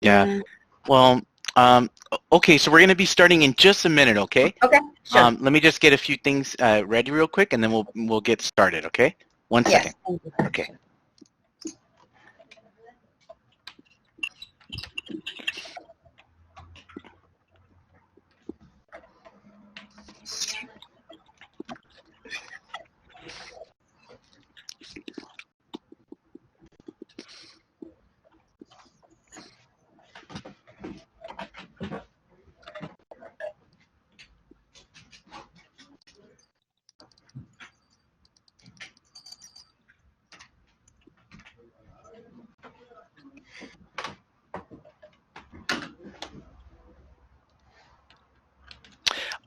Yeah. Well, okay, so we're going to be starting in just a minute, okay? Okay, sure. Let me just get a few things ready real quick, and then we'll get started, okay? One second. Yes. Thank you. Okay.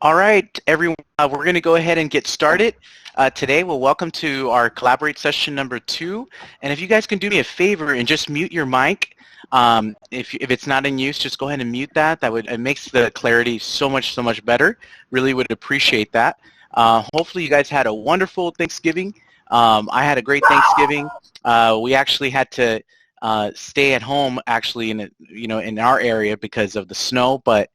All right, everyone, we're going to go ahead and get started. Today, welcome to our Collaborate session number 2. And if you guys can do me a favor and just mute your mic, if it's not in use, just go ahead and mute that. It makes the clarity so much better. Really would appreciate that. Hopefully, you guys had a wonderful Thanksgiving. I had a great Thanksgiving. We actually had to stay at home, actually, in our area because of the snow, but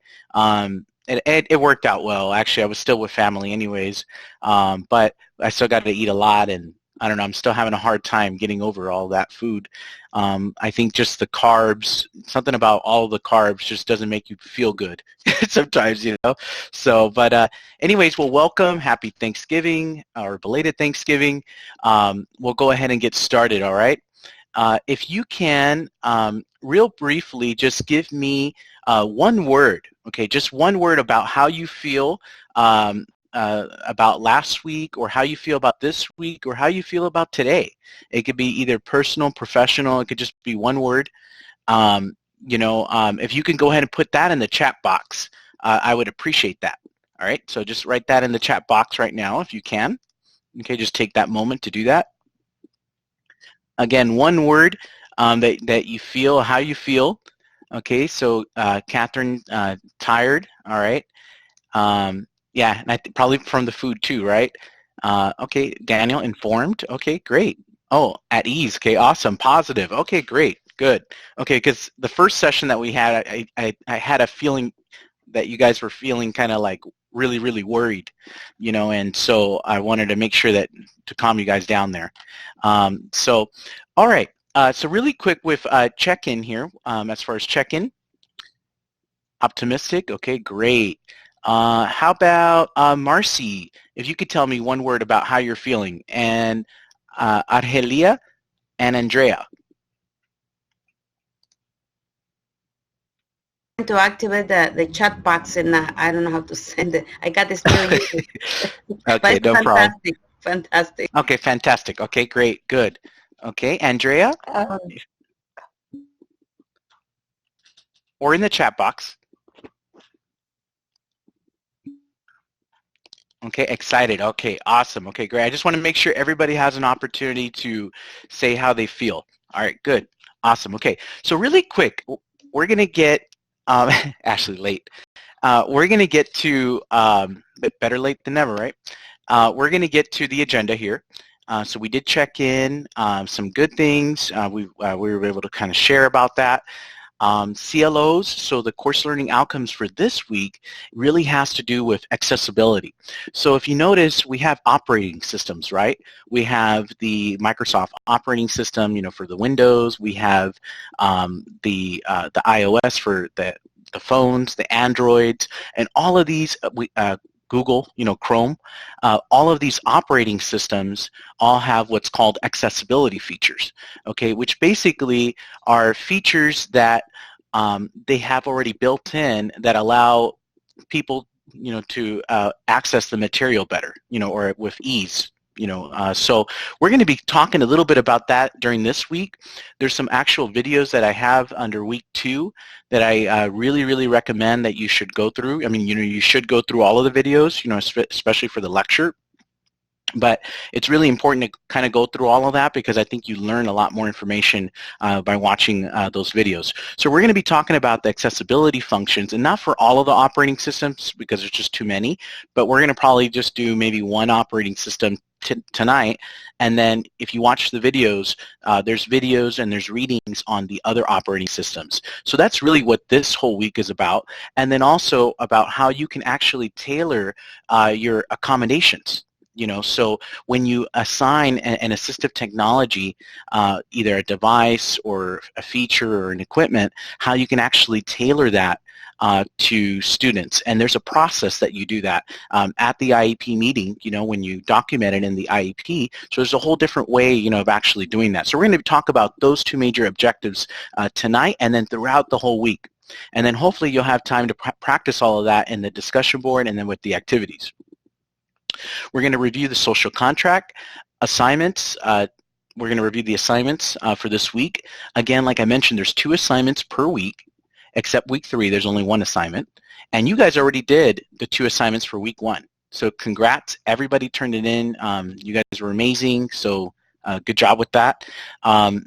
it worked out well. Actually, I was still with family anyways, but I still got to eat a lot, and I don't know, I'm still having a hard time getting over all that food. I think just the carbs, something about all the carbs just doesn't make you feel good sometimes, you know. So, but anyways, well, welcome. Happy Thanksgiving, or belated Thanksgiving. We'll go ahead and get started, all right? If you can, real briefly, just give me one word, okay, just one word about how you feel about last week, or how you feel about this week, or how you feel about today. It could be either personal, professional, it could just be one word. If you can go ahead and put that in the chat box, I would appreciate that. All right, so just write that in the chat box right now if you can. Okay, just take that moment to do that. Again, one word that you feel, how you feel. Okay, so Catherine, tired, all right. Yeah, and probably from the food too, right? Okay, Daniel, informed. Okay, great. Oh, at ease. Okay, awesome. Positive. Okay, great. Good. Okay, because the first session that we had, I had a feeling that you guys were feeling kind of like really worried, you know, and so I wanted to make sure that to calm you guys down there. So, all right. So really quick with check-in here, as far as check-in. Optimistic. Okay, great. How about Marcy? If you could tell me one word about how you're feeling, and Argelia and Andrea. To activate the chat box, and I don't know how to send it. I got this feeling. But Okay, it's no problem. fantastic. Okay, fantastic. Okay, great, good. Okay, Andrea, or in the chat box. Okay, excited. Okay, awesome. Okay, great. I just want to make sure everybody has an opportunity to say how they feel. All right, good. Awesome. Okay, so really quick, we're going to get, Ashley, late. We're going to get to, better late than never, right? We're going to get to the agenda here. So we did check in, some good things. We were able to kind of share about that. CLOs, so the course learning outcomes for this week, really has to do with accessibility. So if you notice, we have operating systems, right? We have the Microsoft operating system, you know, for the Windows. We have the iOS for the phones, the Androids, and all of these, Google, you know, Chrome, all of these operating systems all have what's called accessibility features, okay, which basically are features that they have already built in that allow people, you know, to access the material better, you know, or with ease. You know, so we're going to be talking a little bit about that during this week. There's some actual videos that I have under week 2 that I really recommend that you should go through. I mean, you know, you should go through all of the videos, you know, especially for the lecture. But it's really important to kind of go through all of that because I think you learn a lot more information by watching those videos. So we're going to be talking about the accessibility functions, and not for all of the operating systems because there's just too many, but we're going to probably just do maybe one operating system tonight. And then if you watch the videos, there's videos and there's readings on the other operating systems. So that's really what this whole week is about. And then also about how you can actually tailor your accommodations. So when you assign an assistive technology, either a device or a feature or an equipment, how you can actually tailor that to students. And there's a process that you do that at the IEP meeting, when you document it in the IEP. So there's a whole different way, of actually doing that. So we're going to talk about those two major objectives tonight and then throughout the whole week. And then hopefully you'll have time to practice all of that in the discussion board and then with the activities. We're going to review the social contract assignments. We're going to review the assignments for this week. Again, like I mentioned, there's 2 assignments per week, except week 3, there's only 1 assignment. And you guys already did the 2 assignments for week 1. So congrats, everybody turned it in. You guys were amazing, so good job with that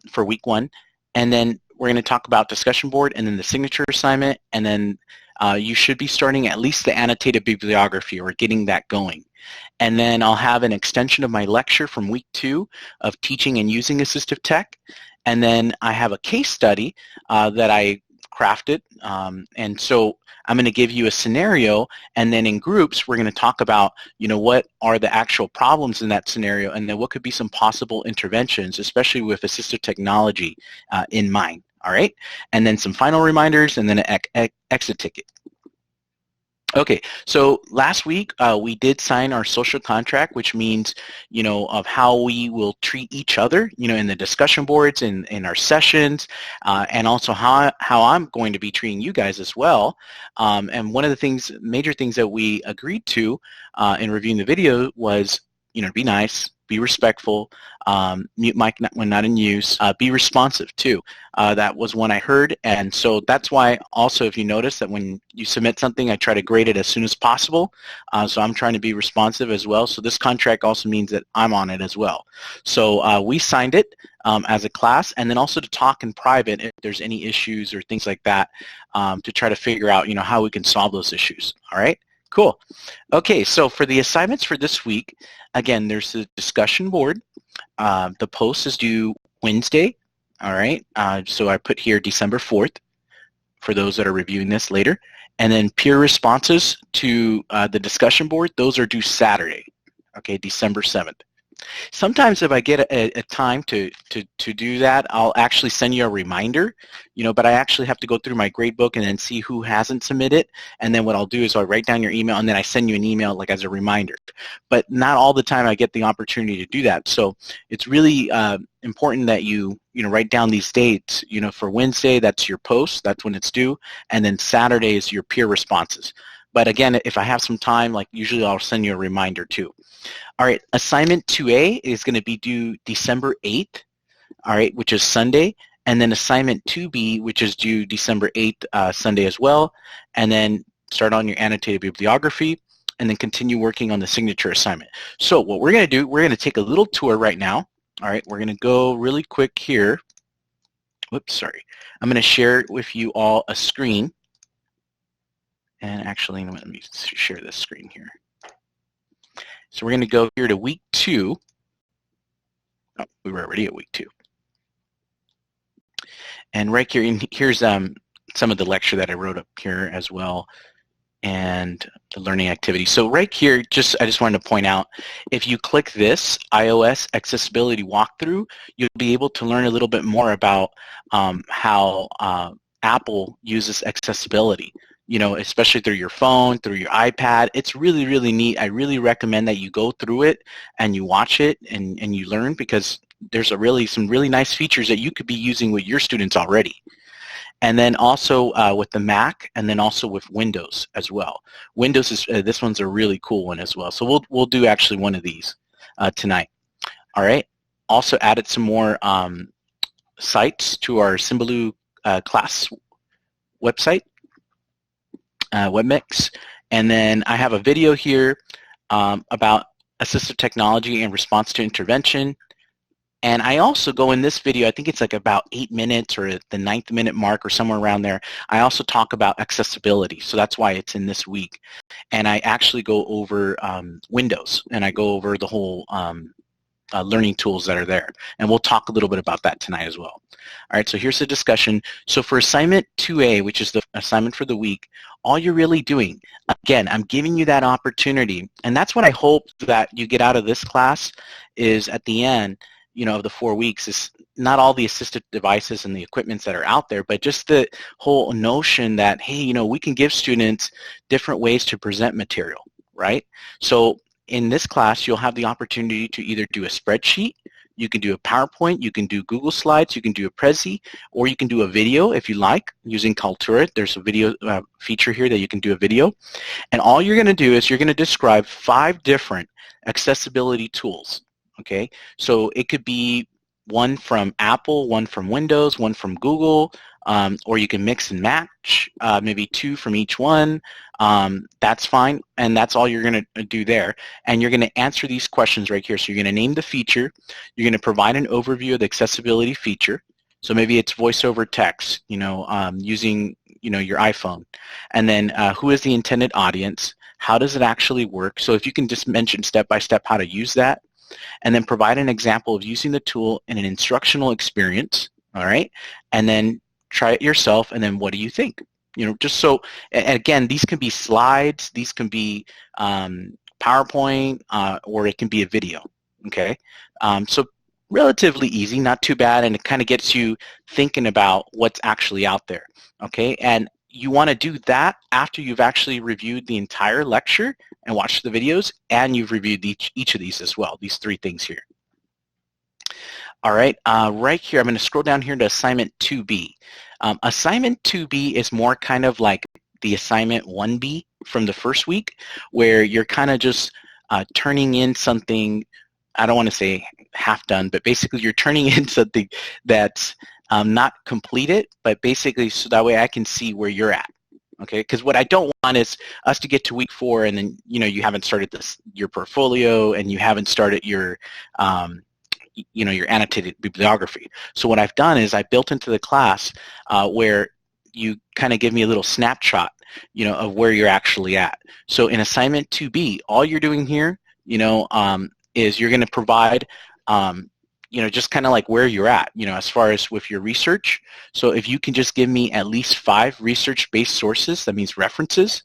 for week 1. And then we're going to talk about discussion board and then the signature assignment, and then you should be starting at least the annotated bibliography or getting that going. And then I'll have an extension of my lecture from week 2 of teaching and using assistive tech. And then I have a case study that I crafted. And so I'm going to give you a scenario, and then in groups we're going to talk about, what are the actual problems in that scenario, and then what could be some possible interventions, especially with assistive technology in mind. All right? And then some final reminders, and then an exit ticket. Okay, so last week we did sign our social contract, which means, of how we will treat each other, in the discussion boards and in our sessions, and also how I'm going to be treating you guys as well. And one of the major things that we agreed to in reviewing the video was, be nice, be respectful, mute mic when not in use, be responsive too. That was one I heard, and so that's why also if you notice that when you submit something, I try to grade it as soon as possible, so I'm trying to be responsive as well. So this contract also means that I'm on it as well. So we signed it as a class, and then also to talk in private if there's any issues or things like that, to try to figure out how we can solve those issues. All right? Cool. Okay, so for the assignments for this week, again, there's the discussion board. The post is due Wednesday. All right, so I put here December 4th for those that are reviewing this later. And then peer responses to the discussion board, those are due Saturday, okay, December 7th. Sometimes if I get a time to do that, I'll actually send you a reminder, but I actually have to go through my grade book and then see who hasn't submitted. And then what I'll do is I'll write down your email and then I send you an email like as a reminder. But not all the time I get the opportunity to do that. So it's really important that you write down these dates. For Wednesday, that's your post, that's when it's due. And then Saturday is your peer responses. But again, if I have some time, like usually I'll send you a reminder too. All right, assignment 2A is going to be due December 8th, all right, which is Sunday. And then assignment 2B, which is due December 8th, Sunday as well. And then start on your annotated bibliography and then continue working on the signature assignment. So what we're going to do, we're going to take a little tour right now. All right, we're going to go really quick here. Whoops, sorry. I'm going to share with you all a screen. And actually, let me share this screen here. So we're going to go here to week 2. Oh, we were already at week 2. And right here, here's some of the lecture that I wrote up here as well, and the learning activity. So right here, I just wanted to point out, if you click this iOS accessibility walkthrough, you'll be able to learn a little bit more about how Apple uses accessibility. Especially through your phone, through your iPad. It's really, really neat. I really recommend that you go through it and you watch it and you learn, because there's some really nice features that you could be using with your students already. And then also with the Mac, and then also with Windows as well. Windows is this one's a really cool one as well. So we'll do actually one of these tonight. All right. Also added some more sites to our Symbaloo class website. WebMix, and then I have a video here about assistive technology in response to intervention. And I also go in this video, I think it's like about 8 minutes or the 9th minute mark or somewhere around there. I also talk about accessibility. So that's why it's in this week. And I actually go over Windows, and I go over the whole learning tools that are there. And we'll talk a little bit about that tonight as well. All right, so here's the discussion. So for assignment 2A, which is the assignment for the week, all you're really doing, again, I'm giving you that opportunity. And that's what I hope that you get out of this class is at the end, of the 4 weeks, is not all the assistive devices and the equipments that are out there, but just the whole notion that, hey, we can give students different ways to present material, right? So in this class, you'll have the opportunity to either do a spreadsheet, you can do a PowerPoint, you can do Google Slides, you can do a Prezi, or you can do a video if you like using Kaltura. There's a video feature here that you can do a video. And all you're going to do is you're going to describe 5 different accessibility tools, okay? So it could be one from Apple, one from Windows, one from Google, or you can mix and match, maybe 2 from each one. That's fine, and that's all you're going to do there. And you're going to answer these questions right here. So you're going to name the feature. You're going to provide an overview of the accessibility feature. So maybe it's voice over text, using your iPhone. And then who is the intended audience? How does it actually work? So if you can just mention step by step how to use that, and then provide an example of using the tool in an instructional experience, all right? And then try it yourself, and then what do you think? Just so, and again, these can be slides, these can be PowerPoint, or it can be a video, okay? So relatively easy, not too bad, and it kind of gets you thinking about what's actually out there, okay? And you want to do that after you've actually reviewed the entire lecture and watched the videos, and you've reviewed each of these as well, these 3 things here. All right, right here, I'm going to scroll down here to assignment 2B. Assignment 2B is more kind of like the assignment 1B from the first week, where you're kind of just turning in something, I don't want to say half done, but basically you're turning in something that's not completed, but basically so that way I can see where you're at. Okay, because what I don't want is us to get to week 4 and then you haven't started your portfolio and you haven't started your your annotated bibliography. So what I've done is I built into the class where you kind of give me a little snapshot, of where you're actually at. So in assignment 2B, all you're doing here, is you're going to provide, just kind of like where you're at, as far as with your research. So if you can just give me at least 5 research-based sources, that means references,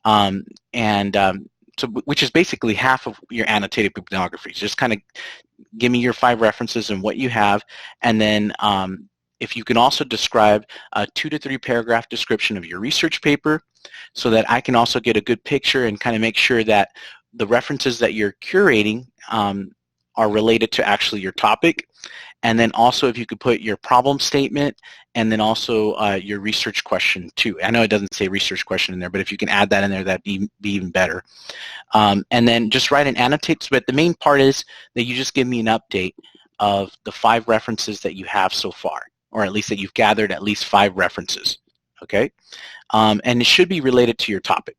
so which is basically half of your annotated bibliography. So just kind of give me your 5 references and what you have, and then if you can also describe a 2 to 3 paragraph description of your research paper so that I can also get a good picture and kind of make sure that the references that you're curating are related to actually your topic. And then also if you could put your problem statement and then also your research question too. I know it doesn't say research question in there, but if you can add that in there, that'd be even better. And then just write and annotate. But the main part is that you just give me an update of the 5 references that you have so far, or at least that you've gathered at least 5 references, okay? And it should be related to your topic.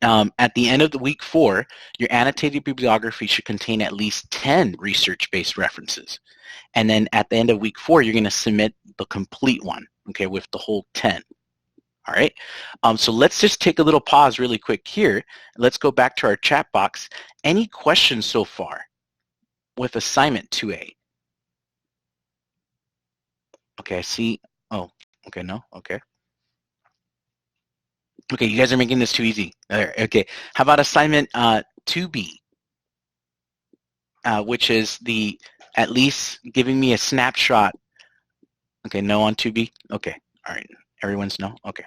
At the end of the week 4, your annotated bibliography should contain at least 10 research-based references. And then at the end of week 4, you're going to submit the complete one, okay, with the whole 10. All right, so let's just take a little pause really quick here. Let's go back to our chat box. Any questions so far with assignment 2A? Okay, I see. Oh, okay, no, okay. Okay, you guys are making this too easy. Okay, how about assignment 2B, which is the at least giving me a snapshot. Okay, no on 2B? Okay, all right. Everyone's no? Okay.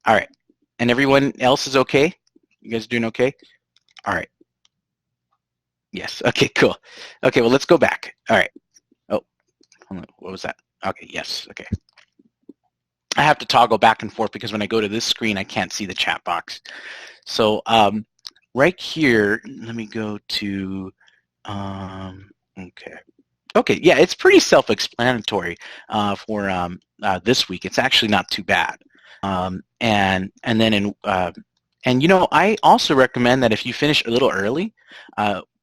All right. And everyone else is okay? You guys doing okay? All right. Yes. Okay, cool. Okay, well, let's go back. All right. Oh, hold on. What was that? Okay, yes. Okay. I have to toggle back and forth because when I go to this screen, I can't see the chat box. So right here, let me go to, okay. Okay, yeah, it's pretty self-explanatory for this week. It's actually not too bad. And then in And I also recommend that if you finish a little early,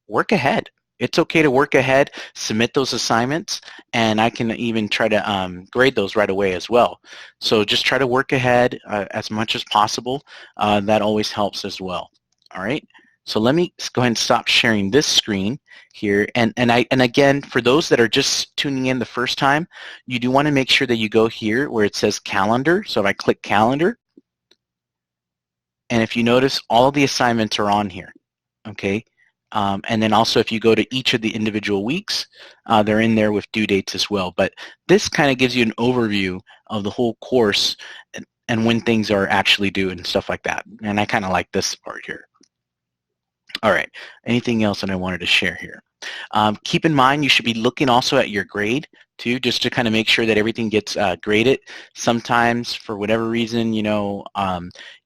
work ahead. It's okay to work ahead, submit those assignments, and I can even try to grade those right away as well. So just try to work ahead as much as possible. That always helps as well. All right. So let me go ahead and stop sharing this screen here. And again, for those that are just tuning in the first time, you do want to make sure that you go here where it says calendar. So if I click calendar, and if you notice, all of the assignments are on here, okay? And then also if you go to each of the individual weeks, they're in there with due dates as well. But this kind of gives you an overview of the whole course and when things are actually due and stuff like that. And I kind of like this part here. All right, anything else that I wanted to share here? Keep in mind you should be looking also at your grade too, just to kind of make sure that everything gets graded. Sometimes, for whatever reason,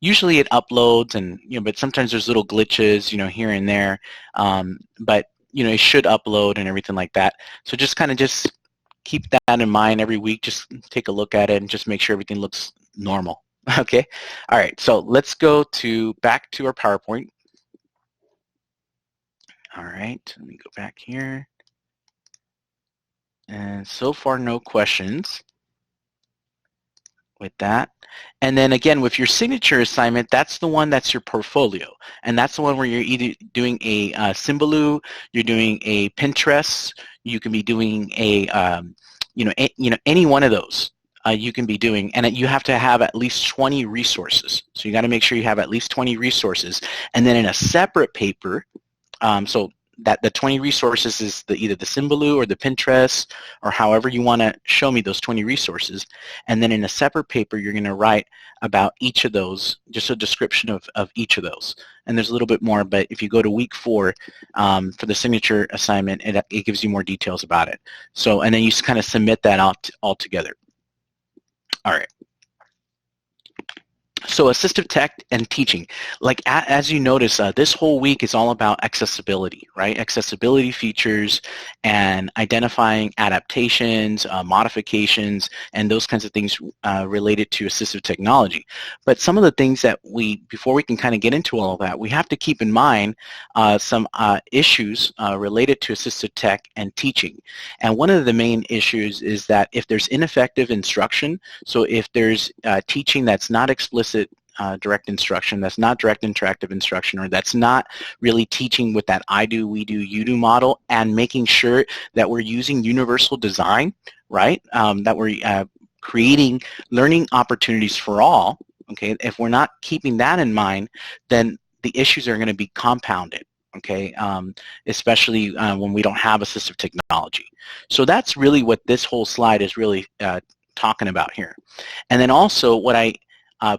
usually it uploads, and but sometimes there's little glitches, here and there. But it should upload and everything like that. So just kind of just keep that in mind every week. Just take a look at it and just make sure everything looks normal. Okay. All right. So let's go back to our PowerPoint. All right, let me go back here. And so far, no questions with that. And then again, with your signature assignment, that's the one that's your portfolio. And that's the one where you're either doing a Symbaloo, you're doing a Pinterest, you can be doing a, any one of those. You can be doing, and you have to have at least 20 resources. So you got to make sure you have at least 20 resources. And then in a separate paper, so that the 20 resources is either the Symbaloo or the Pinterest, or however you want to show me those 20 resources. And then in a separate paper, you're going to write about each of those, just a description of each of those. And there's a little bit more, but if you go to week 4 for the signature assignment, it gives you more details about it. So, and then you just kind of submit that out all together. All right. So assistive tech and teaching, like as you notice, this whole week is all about accessibility, right? Accessibility features and identifying adaptations, modifications, and those kinds of things related to assistive technology. But some of the things that before we can kind of get into all of that, we have to keep in mind some issues related to assistive tech and teaching. And one of the main issues is that if there's ineffective instruction, so if there's teaching that's not explicit direct instruction, that's not direct interactive instruction, or that's not really teaching with that I do, we do, you do model, and making sure that we're using universal design, right? That we're creating learning opportunities for all, okay? If we're not keeping that in mind, then the issues are going to be compounded, okay? Especially when we don't have assistive technology. So that's really what this whole slide is really talking about here. And then also what I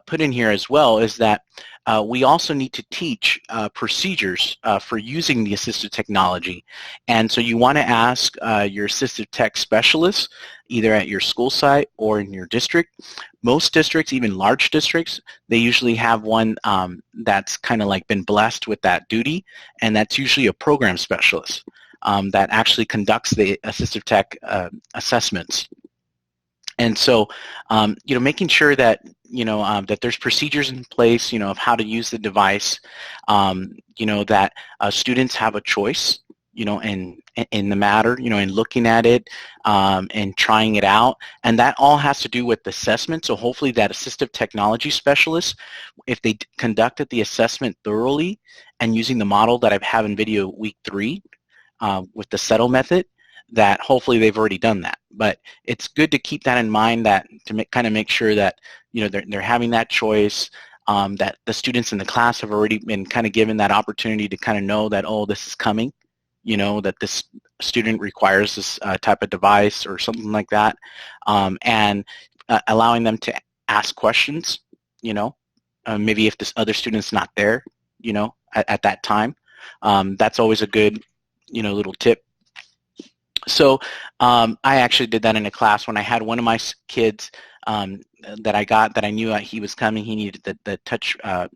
put in here as well is that we also need to teach procedures for using the assistive technology. And so you want to ask your assistive tech specialist, either at your school site or in your district. Most districts, even large districts, they usually have one that's kind of like been blessed with that duty, and that's usually a program specialist that actually conducts the assistive tech assessments. And so, making sure that, that there's procedures in place, of how to use the device, that students have a choice, in the matter, in looking at it and trying it out. And that all has to do with assessment. So hopefully that assistive technology specialist, if they conducted the assessment thoroughly and using the model that I have in video week 3 with the settle method, that hopefully they've already done that. But it's good to keep that in mind, that to kind of make sure that they're having that choice, that the students in the class have already been kind of given that opportunity to kind of know that, oh, this is coming, that this student requires this type of device or something like that, and allowing them to ask questions, maybe if this other student's not there, at that time. That's always a good, little tip. So I actually did that in a class when I had one of my kids that I knew he was coming. He needed the touchpad.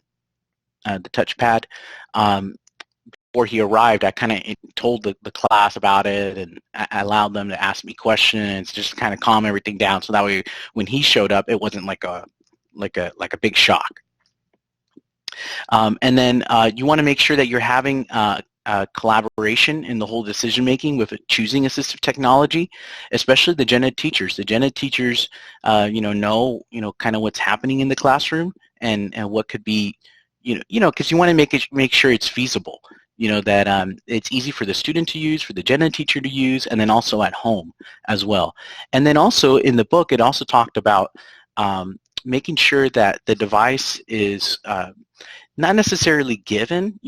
Before he arrived, I kind of told the class about it, and I allowed them to ask me questions, just kind of calm everything down. So that way, when he showed up, it wasn't like a big shock. And then you want to make sure that you're having collaboration in the whole decision making with choosing assistive technology, especially the gen ed teachers. The gen ed teachers, know kind of what's happening in the classroom and what could be, because you want to make sure it's feasible. That it's easy for the student to use, for the gen ed teacher to use, and then also at home as well. And then also in the book, it also talked about making sure that the device is not necessarily given,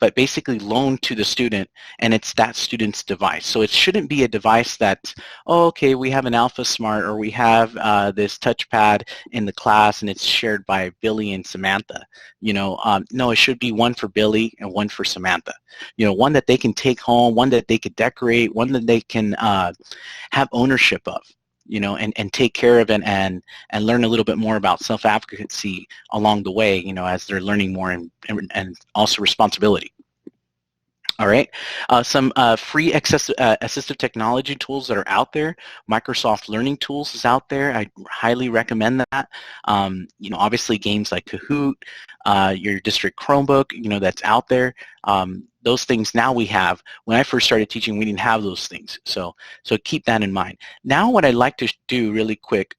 but basically loaned to the student, and it's that student's device. So it shouldn't be a device that's, oh, okay, we have an Alpha Smart, or we have this touchpad in the class and it's shared by Billy and Samantha. No, it should be one for Billy and one for Samantha. One that they can take home, one that they could decorate, one that they can have ownership of. And take care of and learn a little bit more about self-advocacy along the way, as they're learning more and also responsibility. All right, some free assistive technology tools that are out there. Microsoft Learning Tools is out there. I highly recommend that. Obviously games like Kahoot, your district Chromebook, that's out there. Those things now we have. When I first started teaching, we didn't have those things. So keep that in mind. Now what I'd like to do really quick,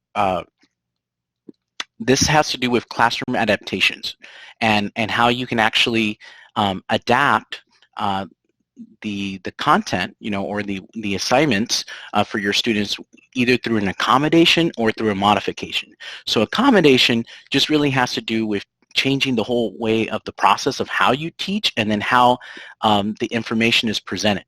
this has to do with classroom adaptations and how you can actually adapt the content, or the assignments for your students, either through an accommodation or through a modification. So accommodation just really has to do with changing the whole way of the process of how you teach and then how the information is presented.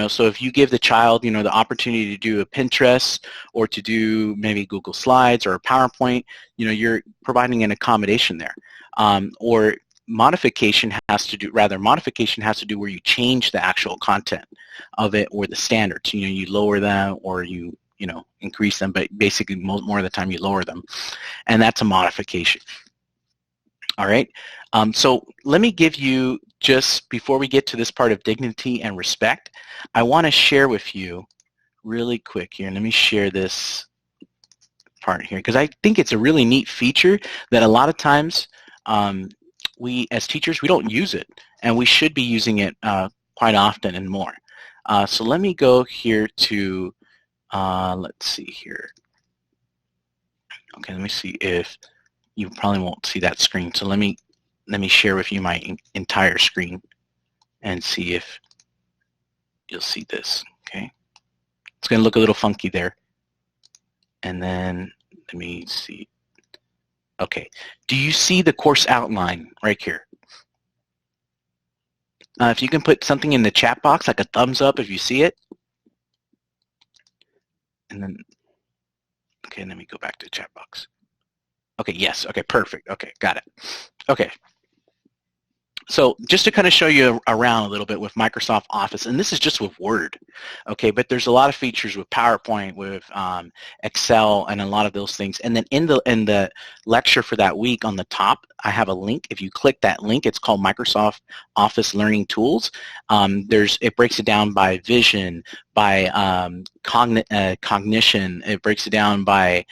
So if you give the child, the opportunity to do a Pinterest or to do maybe Google Slides or a PowerPoint, you're providing an accommodation there. Or modification has to do where you change the actual content of it or the standards. You lower them or you increase them, but basically more of the time you lower them, and that's a modification. All right, so let me give you, just before we get to this part of dignity and respect, I want to share with you really quick here. Let me share this part here because I think it's a really neat feature that a lot of times we as teachers, we don't use it, and we should be using it quite often and more. So let me go here to, let's see here. Okay, let me see if you probably won't see that screen. So let me share with you my entire screen and see if you'll see this. Okay, it's going to look a little funky there. And then let me see. Okay, do you see the course outline right here? If you can put something in the chat box, like a thumbs up if you see it. And then, okay, let me go back to the chat box. Okay, yes, okay, perfect. Okay, got it. Okay. So just to kind of show you around a little bit with Microsoft Office, and this is just with Word, okay, but there's a lot of features with PowerPoint, with Excel, and a lot of those things. And then in the lecture for that week on the top, I have a link. If you click that link, it's called Microsoft Office Learning Tools. It breaks it down by vision, by cognition. It breaks it down by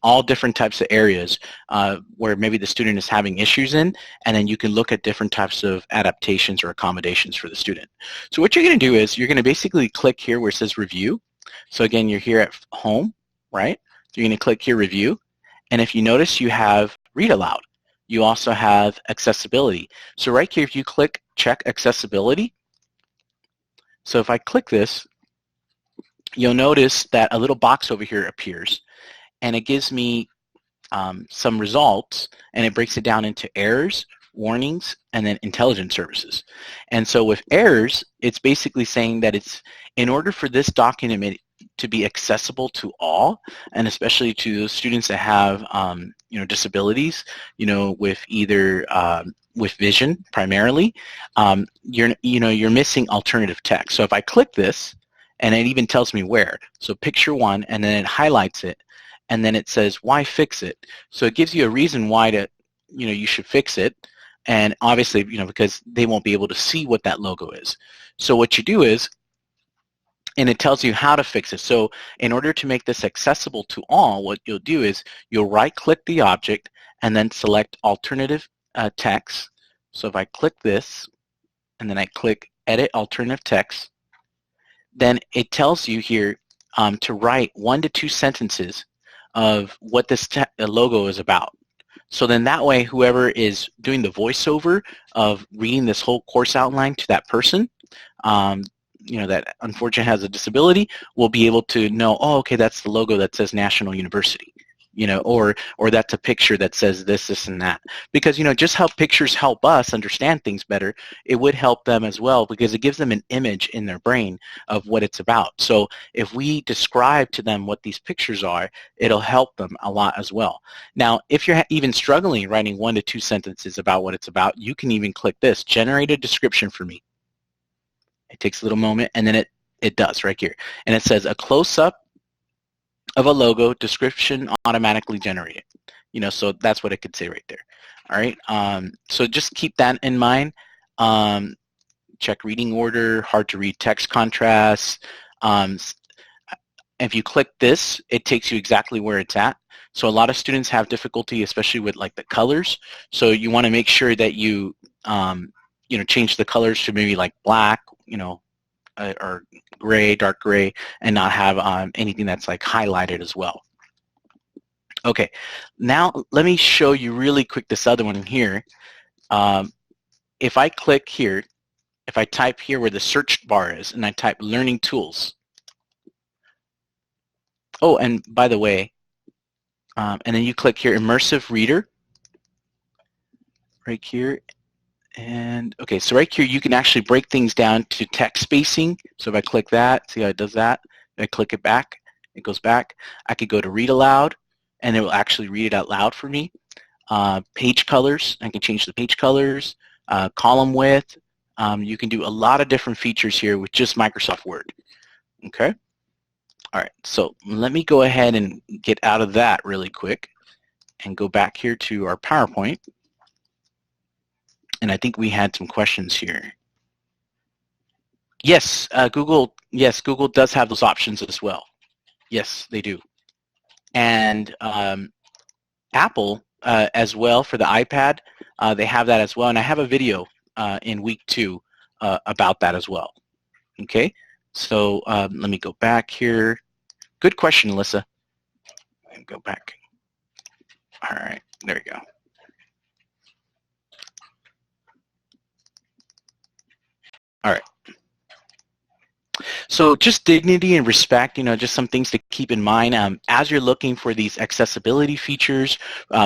all different types of areas where maybe the student is having issues in, and then you can look at different types of adaptations or accommodations for the student. So what you're going to do is you're going to basically click here where it says review. So again, you're here at home, right? So you're going to click here review, and if you notice, you have read aloud. You also have accessibility. So right here, if you click check accessibility, so if I click this, you'll notice that a little box over here appears, and it gives me some results, and it breaks it down into errors, warnings, and then intelligence services. And so with errors, it's basically saying that it's in order for this document to be accessible to all, and especially to those students that have disabilities, with either with vision primarily, you're missing alternative text. So if I click this, and it even tells me where, so picture one, and then it highlights it, and then it says why fix it. So it gives you a reason why you should fix it, and obviously because they won't be able to see what that logo is. So what you do is, and it tells you how to fix it. So in order to make this accessible to all, what you'll do is you'll right click the object, and then select alternative text. So if I click this, and then I click edit alternative text, then it tells you here to write 1 to 2 sentences of what this logo is about. So then that way, whoever is doing the voiceover of reading this whole course outline to that person, that unfortunately has a disability, will be able to know, oh, okay, that's the logo that says National University, or that's a picture that says this, and that. Because, just how pictures help us understand things better, it would help them as well, because it gives them an image in their brain of what it's about. So if we describe to them what these pictures are, it'll help them a lot as well. Now, if you're even struggling writing 1 to 2 sentences about what it's about, you can even click this, generate a description for me. It takes a little moment, and then it does right here. And it says a close-up of a logo, description automatically generated. So that's what it could say right there. All right. So just keep that in mind. Check reading order, hard to read text contrast. If you click this, it takes you exactly where it's at. So a lot of students have difficulty, especially with like the colors. So you want to make sure that you, change the colors to maybe like black, or gray, dark gray, and not have anything that's like highlighted as well. Okay, now let me show you really quick this other one here. If I click here, if I type here where the search bar is, and I type learning tools. Oh, and by the way, and then you click here, immersive reader, right here. And okay, so right here you can actually break things down to text spacing. So if I click that, see how it does that? If I click it back, it goes back. I could go to read aloud, and it will actually read it out loud for me. Page colors, I can change the page colors. Column width, you can do a lot of different features here with just Microsoft Word. Okay? All right, so let me go ahead and get out of that really quick and go back here to our PowerPoint. And I think we had some questions here. Yes, Google does have those options as well. Yes, they do. And Apple as well for the iPad, they have that as well. And I have a video in week 2 about that as well. Okay, so let me go back here. Good question, Alyssa. Let me go back. All right, there we go. All right. So just dignity and respect, just some things to keep in mind as you're looking for these accessibility features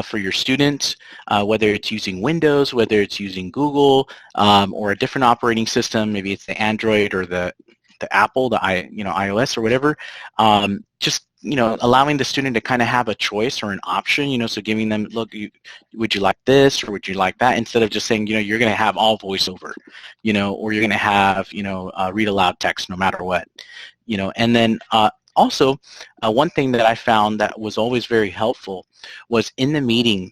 for your students, whether it's using Windows, whether it's using Google, or a different operating system, maybe it's the Android or the Apple, the iOS or whatever. Just allowing the student to kind of have a choice or an option, so giving them, look, would you like this or would you like that, instead of just saying, you're going to have all voiceover, or you're going to have, read aloud text no matter what, and then also one thing that I found that was always very helpful was in the meeting,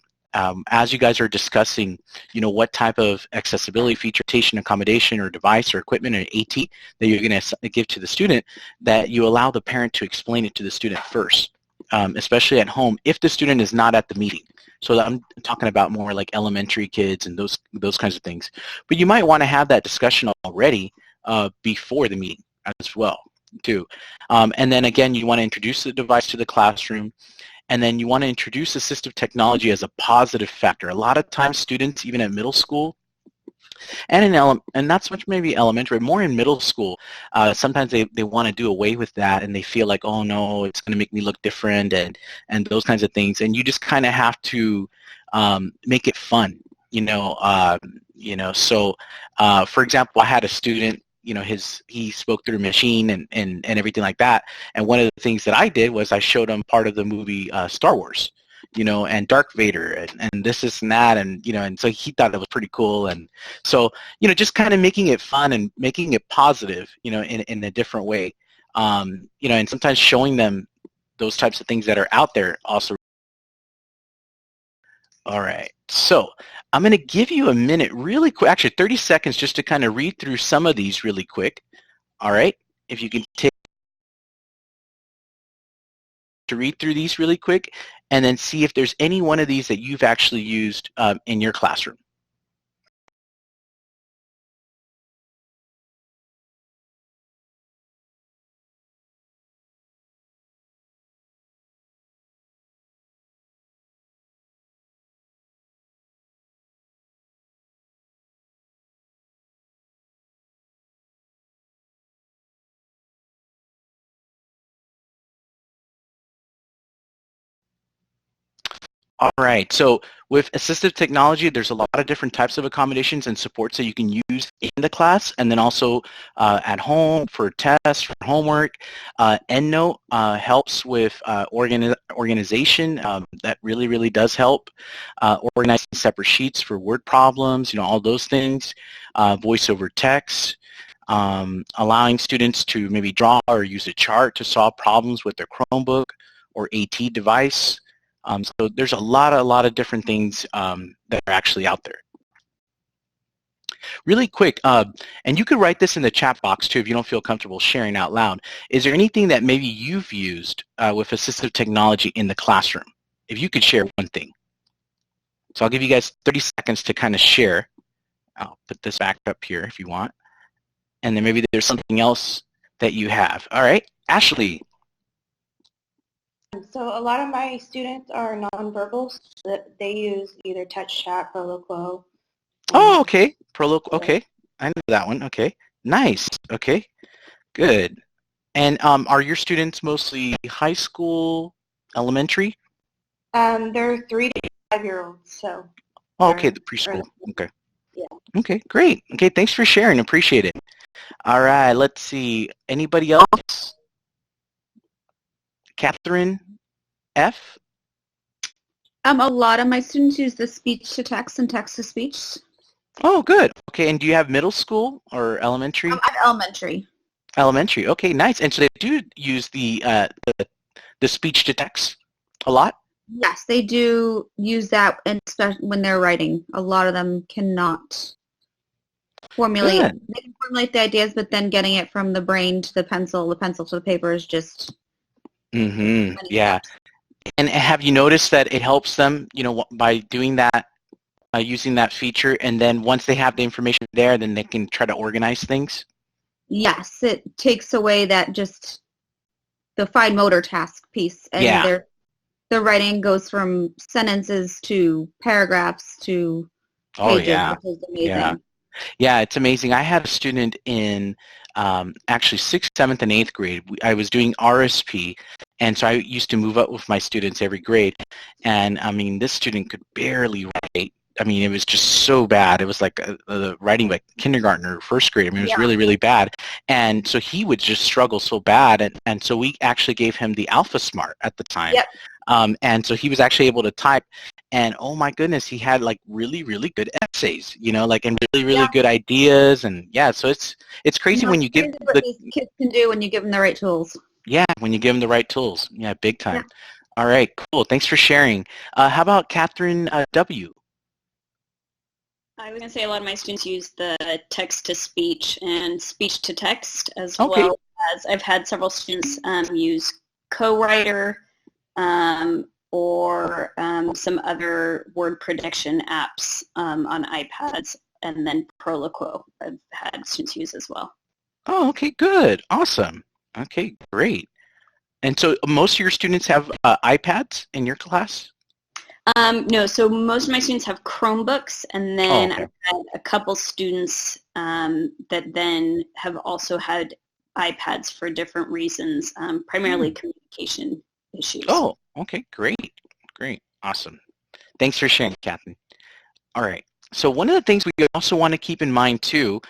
as you guys are discussing, what type of accessibility feature, accommodation, or device or equipment or AT that you're going to give to the student, that you allow the parent to explain it to the student first, especially at home if the student is not at the meeting. So I'm talking about more like elementary kids and those kinds of things. But you might want to have that discussion already before the meeting as well, too. And then again, you want to introduce the device to the classroom. And then you want to introduce assistive technology as a positive factor. A lot of times students, even at middle school, and not so much maybe elementary, more in middle school, sometimes they want to do away with that, and they feel like, oh no, it's going to make me look different, and those kinds of things. And you just kind of have to make it fun, So, for example, I had a student. He spoke through a machine and everything like that. And one of the things that I did was I showed him part of the movie Star Wars, and Darth Vader and this and that, and so he thought it was pretty cool. And so, just kind of making it fun and making it positive, in a different way, and sometimes showing them those types of things that are out there also. All right, so I'm going to give you a minute really quick, actually 30 seconds, just to kind of read through some of these really quick. All right, if you can take to read through these really quick and then see if there's any one of these that you've actually used in your classroom. All right, so with assistive technology, there's a lot of different types of accommodations and supports that you can use in the class and then also at home for tests, for homework. EndNote helps with organization. That really, really does help. Organizing separate sheets for word problems, all those things. Voice over text. Allowing students to maybe draw or use a chart to solve problems with their Chromebook or AT device. So there's a lot of different things that are actually out there. Really quick, and you could write this in the chat box too if you don't feel comfortable sharing out loud. Is there anything that maybe you've used with assistive technology in the classroom? If you could share one thing. So I'll give you guys 30 seconds to kind of share. I'll put this back up here if you want. And then maybe there's something else that you have. All right, Ashley. So a lot of my students are nonverbal, so they use either touch chat, Proloquo. Oh, okay. Proloquo. Okay, I know that one. Okay, nice. Okay, good. And are your students mostly high school, elementary? They're 3 to 5-year-olds, so. Oh, okay, the preschool. Okay. Yeah. Okay, great. Okay, thanks for sharing. Appreciate it. All right, let's see. Anybody else? Catherine F. A lot of my students use the speech to text and text to speech. Oh, good. Okay, and do you have middle school or elementary? I'm elementary. Elementary. Okay, nice. And so they do use the speech to text a lot? Yes, they do use that, and especially when they're writing. A lot of them cannot formulate. Good. They can formulate the ideas, but then getting it from the brain to the pencil to the paper is just. Mm-hmm. Yeah. And have you noticed that it helps them, by doing that, using that feature, and then once they have the information there, then they can try to organize things? Yes, it takes away that just the fine motor task piece, and the writing goes from sentences to paragraphs to pages. Oh, yeah. Which is amazing. Yeah, it's amazing. I had a student in actually 6th, 7th, and 8th grade. I was doing RSP, and so I used to move up with my students every grade. And, I mean, this student could barely write. I mean, it was just so bad. It was like writing like kindergartner or first grade. I mean, it was really, really bad. And so he would just struggle so bad. And so we actually gave him the Alpha Smart at the time. Yep. And so he was actually able to type. And oh my goodness, he had like really, really good essays, and really, really good ideas. And yeah, so it's crazy when you give what these kids can do when you give them the right tools. Yeah, when you give them the right tools. Yeah, big time. Yeah. All right, cool. Thanks for sharing. How about Catherine W? I was going to say a lot of my students use the text-to-speech and speech-to-text as well as I've had several students use Co-Writer or some other word prediction apps on iPads, and then Proloquo I've had students use as well. Oh, okay, good. Awesome. Okay, great. And so most of your students have iPads in your class? No, so most of my students have Chromebooks, and then I've had a couple students that then have also had iPads for different reasons, primarily communication issues. Oh, okay, great, awesome. Thanks for sharing, Catherine. All right, so one of the things we also want to keep in mind too,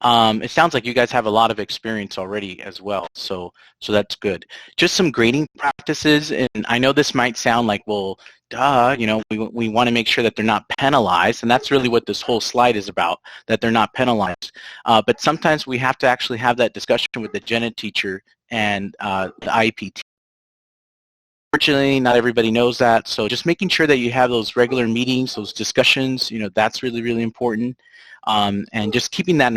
it sounds like you guys have a lot of experience already as well, so that's good. Just some grading practices, and I know this might sound like, well, duh, we want to make sure that they're not penalized, and that's really what this whole slide is about, that they're not penalized. But sometimes we have to actually have that discussion with the gen ed teacher and the IEP team. Unfortunately, not everybody knows that, so just making sure that you have those regular meetings, those discussions, that's really, really important, and just keeping that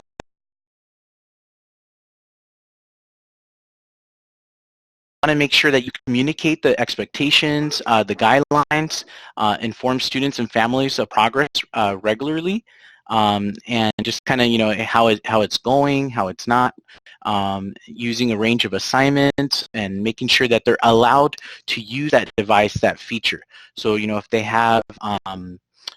to make sure that you communicate the expectations, the guidelines, inform students and families of progress regularly, and just kind of, you know, how it's going, how it's not, using a range of assignments and making sure that they're allowed to use that device, that feature. So, you know, if they have,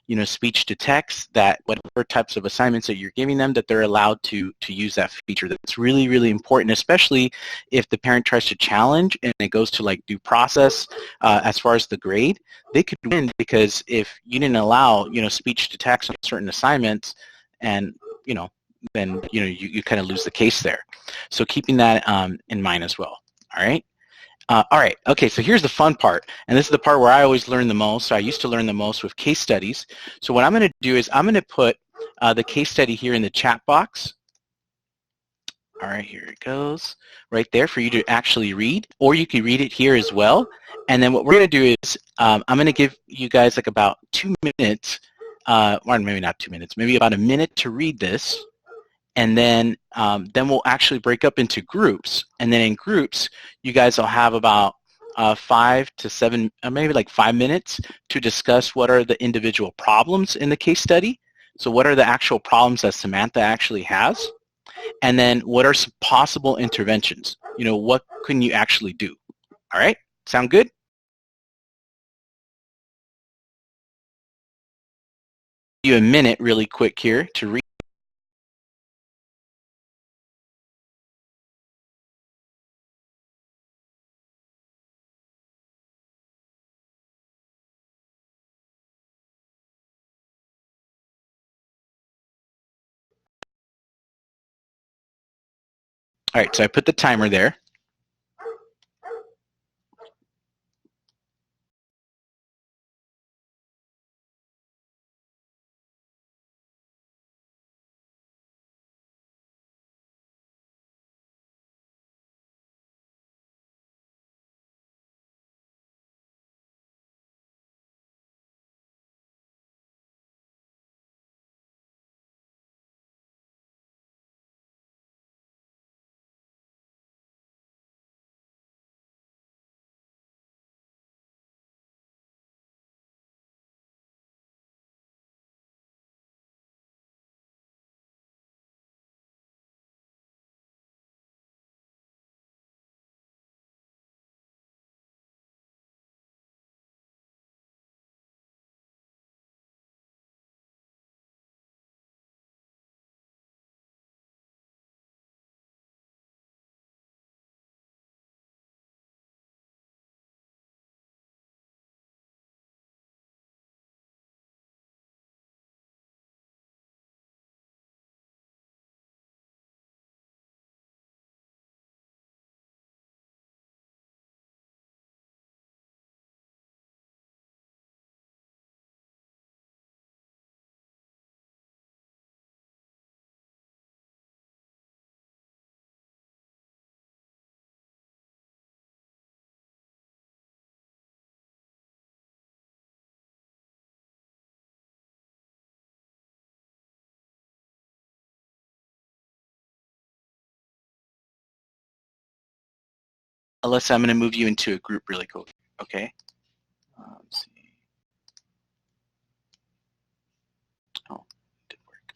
you know, speech to text, that whatever types of assignments that you're giving them, that they're allowed to use that feature. That's really, really important, especially if the parent tries to challenge and it goes to like due process as far as the grade. They could win, because if you didn't allow, you know, speech to text on certain assignments, and, you know, then, you know, you kind of lose the case there. So keeping that in mind as well. All right. All right, okay, so here's the fun part, and this is the part where I always learn the most. So I used to learn the most with case studies. So what I'm going to do is I'm going to put the case study here in the chat box. All right, here it goes, right there for you to actually read, or you can read it here as well. And then what we're going to do is I'm going to give you guys like about 2 minutes, or maybe not 2 minutes, maybe about a minute to read this. And then we'll actually break up into groups. And then in groups, you guys will have about 5 to 7, maybe like 5 minutes to discuss what are the individual problems in the case study. So what are the actual problems that Samantha actually has? And then what are some possible interventions? You know, what can you actually do? All right, sound good? You a minute really quick here to read. All right, so I put the timer there. Alyssa, I'm going to move you into a group really quick, okay? Let's see. Oh, didn't work.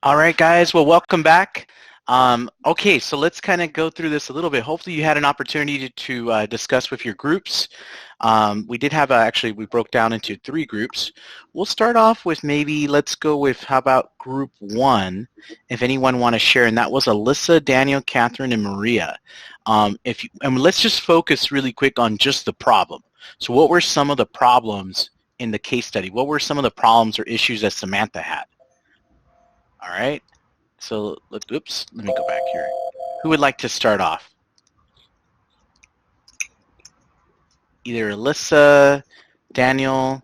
All right, guys. Well, welcome back. Okay, so let's kind of go through this a little bit. Hopefully you had an opportunity to discuss with your groups. We did have, actually, we broke down into 3 groups. We'll start off with maybe, let's go with, how about group 1, if anyone want to share, and that was Alyssa, Daniel, Catherine, and Maria. And let's just focus really quick on just the problem. So what were some of the problems in the case study? What were some of the problems or issues that Samantha had? All right, so oops, let me go back here. Who would like to start off? Either Alyssa, Daniel.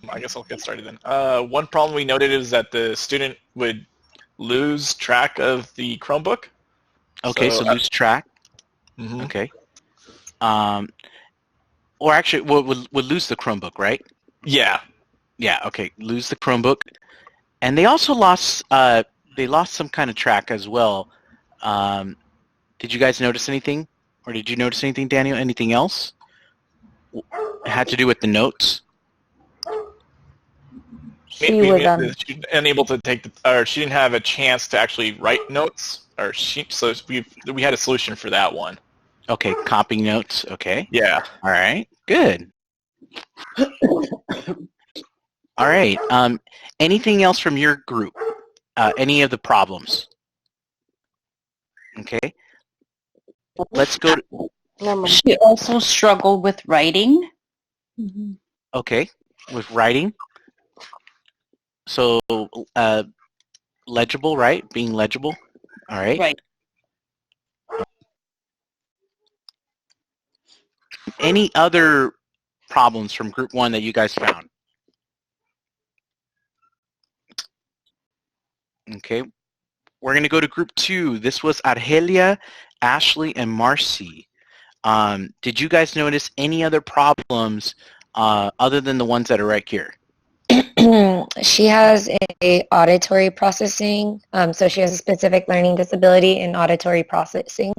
I guess I'll get started then. One problem we noted is that the student would lose track of the Chromebook. Okay, so lose track. Mm-hmm. Okay. Or actually, would lose the Chromebook, right? Yeah. Yeah. Okay, lose the Chromebook, and they also lost. They lost some kind of track as well. Did you guys notice anything, or did you notice anything, Daniel? Anything else? It had to do with the notes. She was unable to take, or she didn't have a chance to actually write notes, so we had a solution for that one. Okay, copying notes. Okay. Yeah. All right. Good. All right. Anything else from your group? Any of the problems? Okay. Let's go to... She also struggled with writing. Mm-hmm. Okay, with writing. So, legible, right? Being legible. All right. Right. Any other problems from group 1 that you guys found? Okay. We're going to go to group 2. This was Argelia, Ashley, and Marcy. Did you guys notice any other problems other than the ones that are right here? She has a auditory processing, so she has a specific learning disability in auditory processing.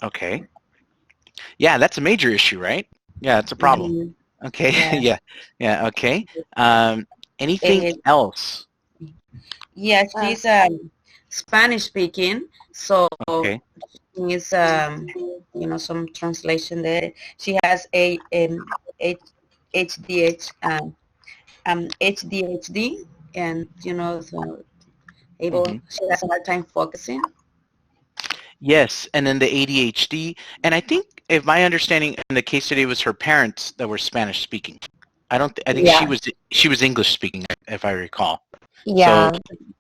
Okay. Yeah, that's a major issue, right? Yeah, it's a problem. Mm-hmm. Okay. Yeah. Yeah. Okay. Anything else? Yeah, she's Spanish speaking, so Okay. is some translation there. She has a HDHD, and so she has a hard time focusing. Yes, and then the ADHD, and I think, if my understanding in the case today was her parents that were Spanish speaking. I think she was English speaking, if I recall. Yeah. So,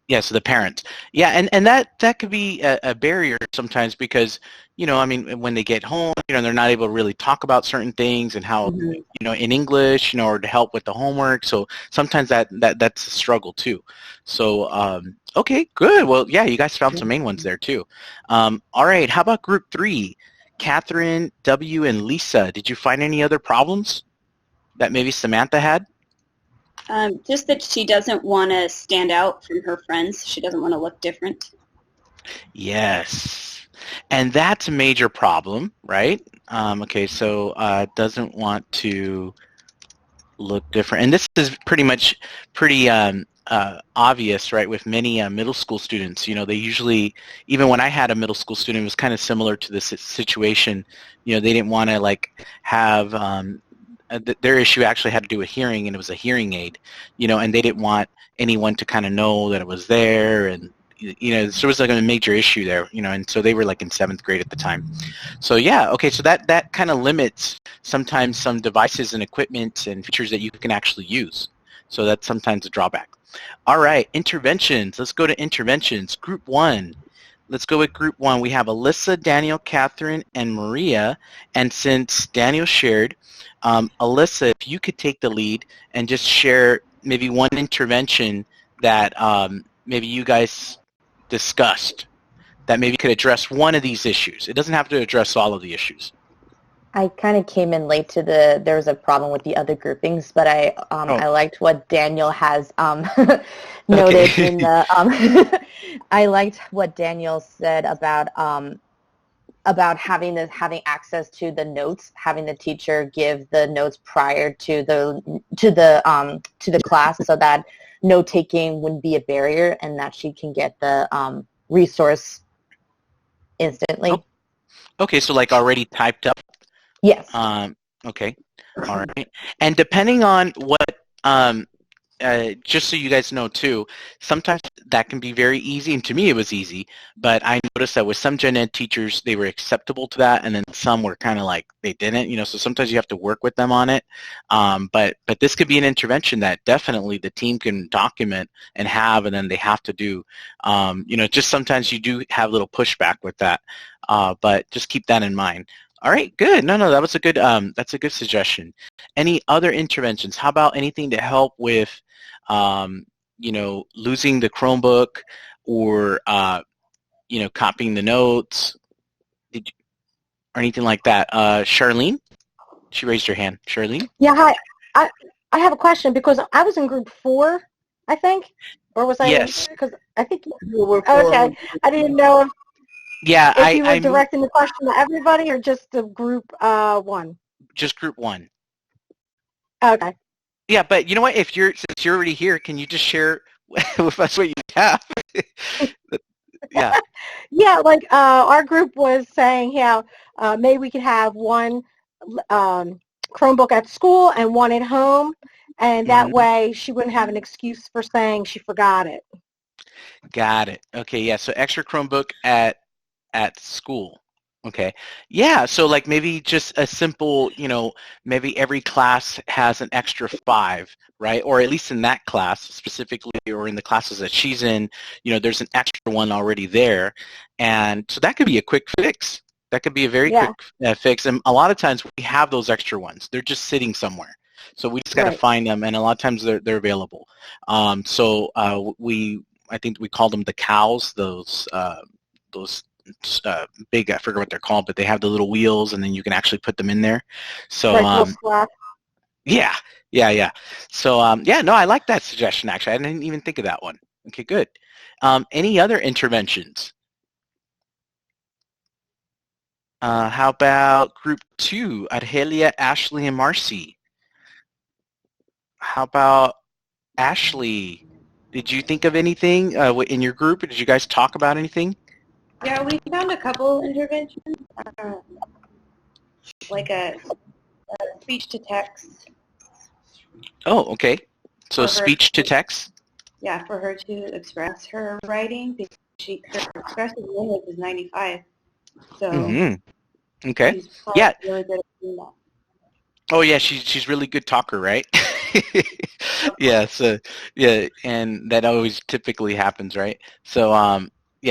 yeah, so the parents. Yeah, and that could be a barrier sometimes because, I mean, when they get home, they're not able to really talk about certain things and how, in English, or to help with the homework. So sometimes that's a struggle too. So, okay, good. Well, yeah, you guys found some main ones there too. All right, how about group 3? Catherine, W, and Lisa. Did you find any other problems that maybe Samantha had? Just that she doesn't want to stand out from her friends. She doesn't want to look different. Yes. And that's a major problem, right? Okay, so doesn't want to look different. And this is pretty obvious, right, with many middle school students. They usually, even when I had a middle school student, it was kind of similar to this situation. They didn't want to, have... their issue actually had to do with hearing, and it was a hearing aid, and they didn't want anyone to kind of know that it was there, and there was a major issue there, and so they were in 7th grade at the time. So yeah, okay, so that kind of limits sometimes some devices and equipment and features that you can actually use. So that's sometimes a drawback. All right, interventions. Let's go to interventions. Group 1. Let's go with group 1. We have Alyssa, Daniel, Catherine, and Maria. And since Daniel shared, Alyssa, if you could take the lead and just share maybe one intervention that maybe you guys discussed that maybe could address one of these issues. It doesn't have to address all of the issues. I kind of came in late to there was a problem with the other groupings, but I liked what Daniel has noted Okay. in the, I liked what Daniel said about having access to the notes, having the teacher give the notes prior to the class, so that note taking wouldn't be a barrier, and that she can get the resource instantly. Oh, okay, so like already typed up. Yes. Okay. All right. And depending on what just so you guys know too, sometimes that can be very easy, and to me it was easy, but I noticed that with some gen ed teachers, they were acceptable to that, and then some were kind of like they didn't, so sometimes you have to work with them on it. But this could be an intervention that definitely the team can document and then they have to do. Just sometimes you do have a little pushback with that, but just keep that in mind. All right, good. No, that was a good. That's a good suggestion. Any other interventions? How about anything to help with, losing the Chromebook or copying the notes, or anything like that? Charlene, she raised her hand. Charlene. Yeah, hi. I have a question because I was in group 4, I think, or was I? Yes. Because I think You were 4. okay. I didn't know if you were I directing the question to everybody or just the group 1. Just group 1. Okay. Yeah, but you know what? Since you're already here, can you just share with us what you have? Yeah. Yeah, like our group was saying how maybe we could have one Chromebook at school and one at home, and that way she wouldn't have an excuse for saying she forgot it. Got it. Okay, yeah, so extra Chromebook at school. Okay. Yeah, so like maybe just a simple, maybe every class has an extra 5, right? Or at least in that class specifically, or in the classes that she's in, there's an extra one already there. And so that could be a quick fix. That could be a very quick fix. And a lot of times we have those extra ones. They're just sitting somewhere. So we just got to find them, and a lot of times they're available. I think we call them the cows, those big, I forget what they're called, but they have the little wheels, and then you can actually put them in there. So yeah. So I like that suggestion, actually. I didn't even think of that one. Okay, good. Any other interventions? How about group 2, Argelia, Ashley, and Marcy? How about Ashley? Did you think of anything in your group? Did you guys talk about anything? Yeah, we found a couple interventions, like a speech to text. Oh, okay. So speech to text? Yeah, for her to express her writing, because her expressive language is 95. So okay. she's probably really good at doing that. Oh yeah, she's really good talker, right? Yeah, so and that always typically happens, right? So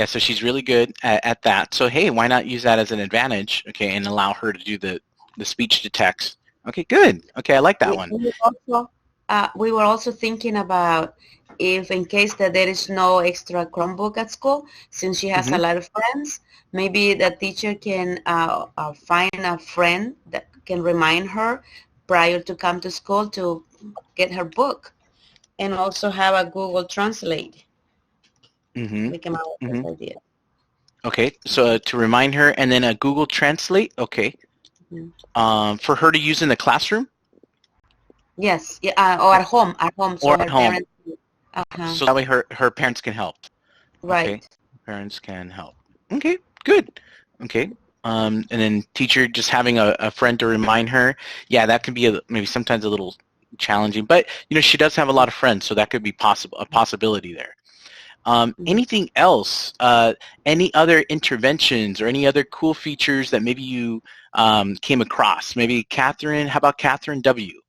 so she's really good at that. So hey, why not use that as an advantage, okay, and allow her to do the speech to text. Okay, good. Okay, I like that one. We were also thinking about if in case that there is no extra Chromebook at school, since she has a lot of friends, maybe the teacher can find a friend that can remind her prior to come to school to get her book, and also have a Google Translate. We came out with this idea. Okay, so to remind her, and then a Google Translate. Okay, for her to use in the classroom. Yes, or at home. So or at home. Parents, So that way her parents can help. Right. Okay. Parents can help. Okay, good. Okay. And then teacher just having a friend to remind her. Yeah, that can be maybe sometimes a little challenging, but she does have a lot of friends, so that could be a possibility there. Anything else? Any other interventions or any other cool features that maybe you came across? Maybe Catherine. How about Catherine W.?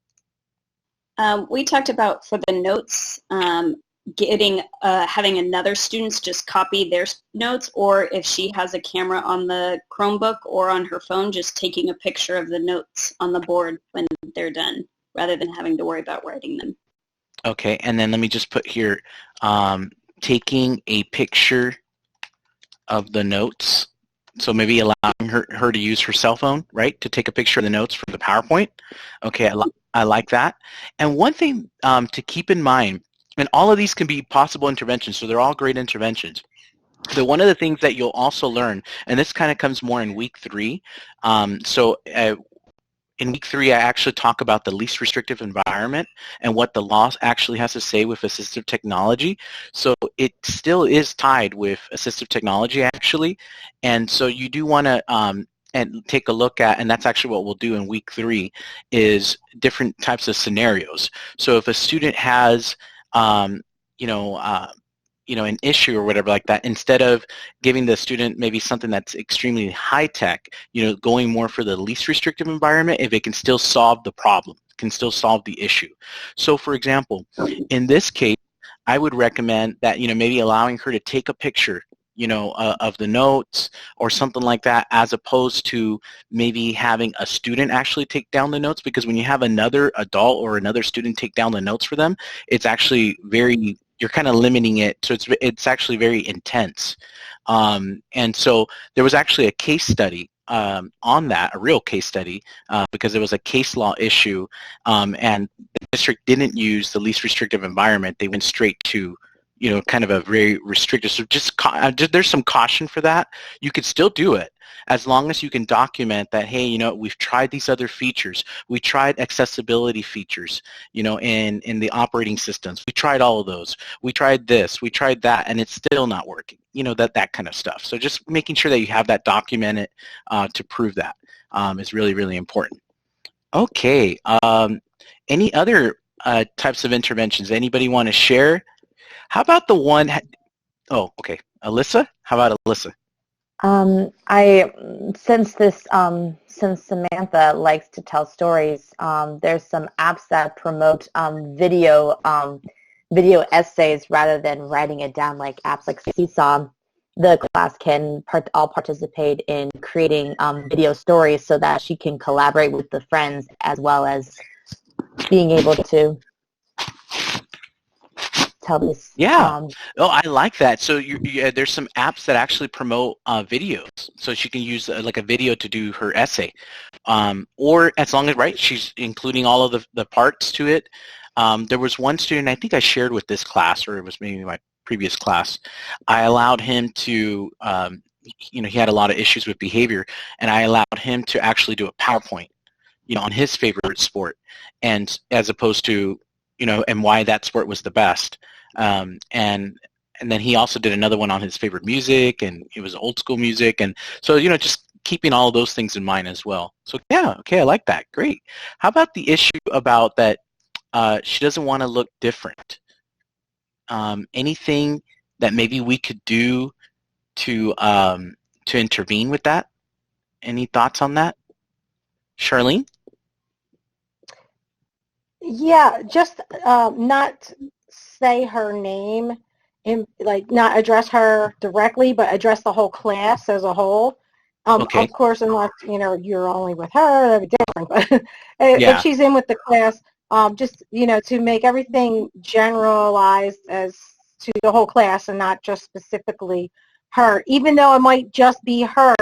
We talked about for the notes, having another students just copy their notes, or if she has a camera on the Chromebook or on her phone, just taking a picture of the notes on the board when they're done, rather than having to worry about writing them. Okay, and then let me just put here, taking a picture of the notes. So maybe allowing her to use her cell phone, right, to take a picture of the notes for the PowerPoint. Okay, I like that. And one thing to keep in mind, and all of these can be possible interventions, so they're all great interventions. So one of the things that you'll also learn, and this kind of comes more in week 3, in week 3, I actually talk about the least restrictive environment and what the law actually has to say with assistive technology. So it still is tied with assistive technology, actually. And so you do want to and take a look at, and that's actually what we'll do in week 3, is different types of scenarios. So if a student has, an issue or whatever like that, instead of giving the student maybe something that's extremely high tech, going more for the least restrictive environment, if it can still solve the problem, can still solve the issue. So for example, in this case, I would recommend that, maybe allowing her to take a picture, of the notes or something like that, as opposed to maybe having a student actually take down the notes, because when you have another adult or another student take down the notes for them, it's actually you're kind of limiting it, so it's actually very intense. And so there was actually a case study on that, a real case study, because it was a case law issue, and the district didn't use the least restrictive environment. They went straight to kind of a very restricted, so just there's some caution for that. You could still do it as long as you can document that, hey, we've tried these other features. We tried accessibility features, in the operating systems. We tried all of those. We tried this, we tried that, and it's still not working, that kind of stuff. So just making sure that you have that documented to prove that is really, really important. Okay, any other types of interventions anybody want to share? How about the one, oh, okay, Alyssa? How about Alyssa? Since Samantha likes to tell stories, there's some apps that promote video essays rather than writing it down, like apps like Seesaw. The class can all participate in creating video stories so that she can collaborate with the friends, as well as being able to tell this. Yeah. I like that. So there's some apps that actually promote videos, so she can use like a video to do her essay, or as long as, right, she's including all of the parts to it. There was one student, I think I shared with this class, or it was maybe my previous class. I allowed him to, he had a lot of issues with behavior, and I allowed him to actually do a PowerPoint, on his favorite sport, and as opposed to, and why that sport was the best. And then he also did another one on his favorite music, and it was old school music. And so, just keeping all of those things in mind as well. So yeah, okay, I like that. Great. How about the issue about that she doesn't want to look different? Anything that maybe we could do to intervene with that? Any thoughts on that? Charlene? Yeah, just not say her name, and like not address her directly, but address the whole class as a whole. Okay. Of course, unless you're only with her, that'd be different. But if she's in with the class, just to make everything generalized as to the whole class and not just specifically her, even though it might just be her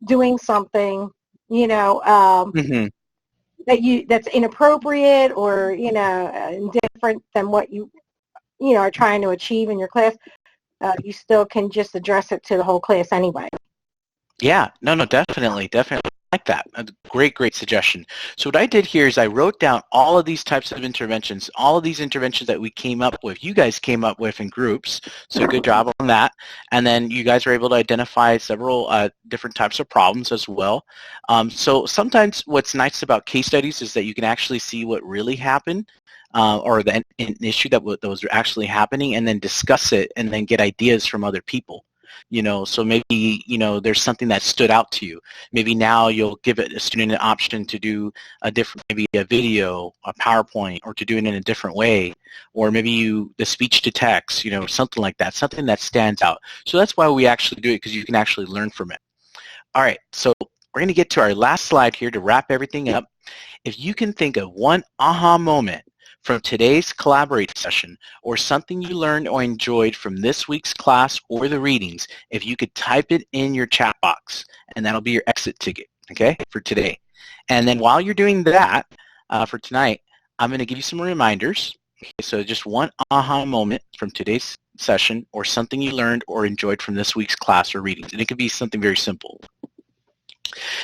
doing something, Mm-hmm. that's inappropriate or different than what you are trying to achieve in your class. You still can just address it to the whole class anyway. Yeah, no, definitely like that. A great suggestion. So what I did here is I wrote down all of these types of interventions, all of these interventions that we came up with, you guys came up with in groups, so good job on that. And then you guys were able to identify several different types of problems as well. So sometimes what's nice about case studies is that you can actually see what really happened, or an issue that was actually happening, and then discuss it and then get ideas from other people. So maybe, there's something that stood out to you. Maybe now you'll give a student an option to do maybe a video, a PowerPoint, or to do it in a different way. Or maybe the speech to text, something like that, something that stands out. So that's why we actually do it, because you can actually learn from it. All right, so we're going to get to our last slide here to wrap everything up. If you can think of one aha moment from today's Collaborate session or something you learned or enjoyed from this week's class or the readings, if you could type it in your chat box, and that'll be your exit ticket, okay, for today. And then while you're doing that for tonight, I'm going to give you some reminders. Okay, so just one aha moment from today's session or something you learned or enjoyed from this week's class or readings. And it could be something very simple.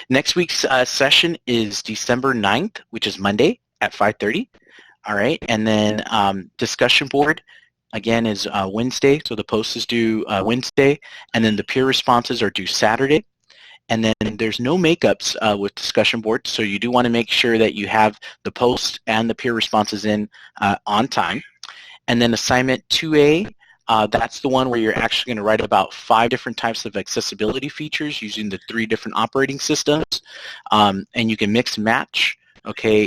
Next week's session is December 9th, which is Monday at 5:30. All right. And then discussion board, again, is Wednesday. So the post is due Wednesday. And then the peer responses are due Saturday. And then there's no makeups with discussion boards, so you do want to make sure that you have the post and the peer responses in on time. And then assignment 2A, that's the one where you're actually going to write about 5 different types of accessibility features using the 3 different operating systems. And you can mix and match. Okay,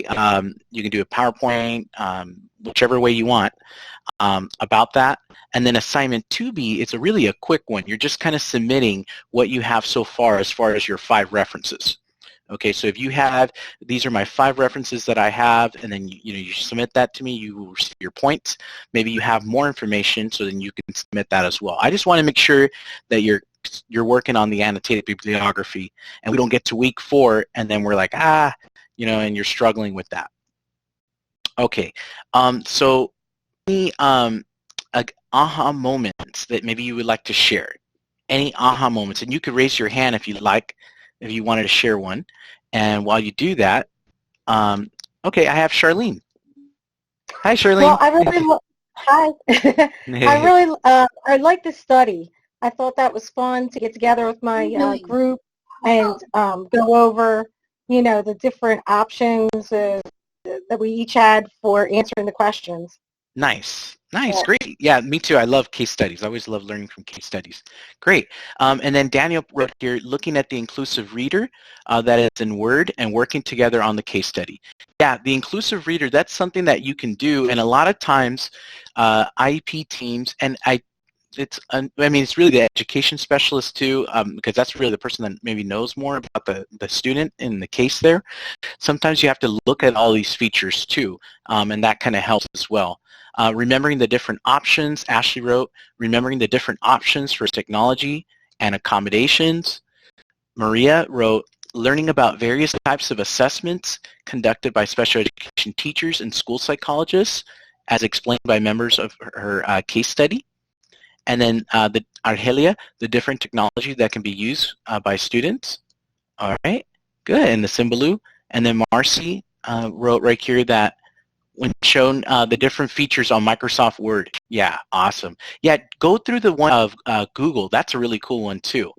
you can do a PowerPoint, whichever way you want about that. And then assignment 2B, it's really a quick one. You're just kind of submitting what you have so far as your 5 references. Okay, so if you have, these are my 5 references that I have, and then you submit that to me, you will receive your points. Maybe you have more information, so then you can submit that as well. I just want to make sure that you're working on the annotated bibliography, and we don't get to week 4, and then we're like, and you're struggling with that. Okay, so any aha moments that maybe you would like to share? Any aha moments? And you could raise your hand if you'd like, if you wanted to share one. And while you do that, okay, I have Charlene. Hi, Charlene. Well, I like the study. I thought that was fun to get together with my group and go over, the different options that we each had for answering the questions. Nice, great. Yeah, me too. I love case studies. I always love learning from case studies. Great. And then Daniel wrote here, looking at the inclusive reader that is in Word and working together on the case study. Yeah, the inclusive reader, that's something that you can do. And a lot of times, IEP teams, and it's really the education specialist too, because that's really the person that maybe knows more about the student in the case there. Sometimes you have to look at all these features too, and that kind of helps as well. Remembering the different options, Ashley wrote, remembering the different options for technology and accommodations. Maria wrote, learning about various types of assessments conducted by special education teachers and school psychologists, as explained by members of her case study. And then Argelia, the different technology that can be used by students. All right, good. And the Symbaloo. And then Marcy wrote right here that when shown the different features on Microsoft Word. Yeah, awesome. Yeah, go through the one of Google. That's a really cool one too.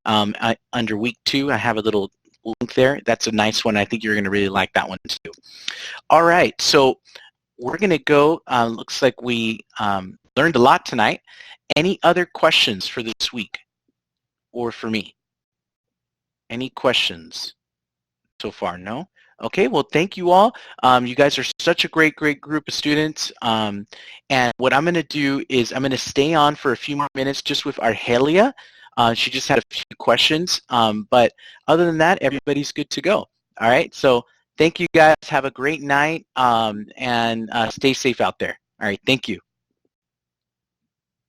Under week 2, I have a little link there. That's a nice one. I think you're going to really like that one too. All right, so we're going to go. Looks like we learned a lot tonight. Any other questions for this week or for me? Any questions so far? No? Okay, well, thank you all. You guys are such a great group of students. And what I'm going to do is I'm going to stay on for a few more minutes just with Argelia. She just had a few questions. But other than that, everybody's good to go. All right, so thank you guys. Have a great night and stay safe out there. All right, thank you.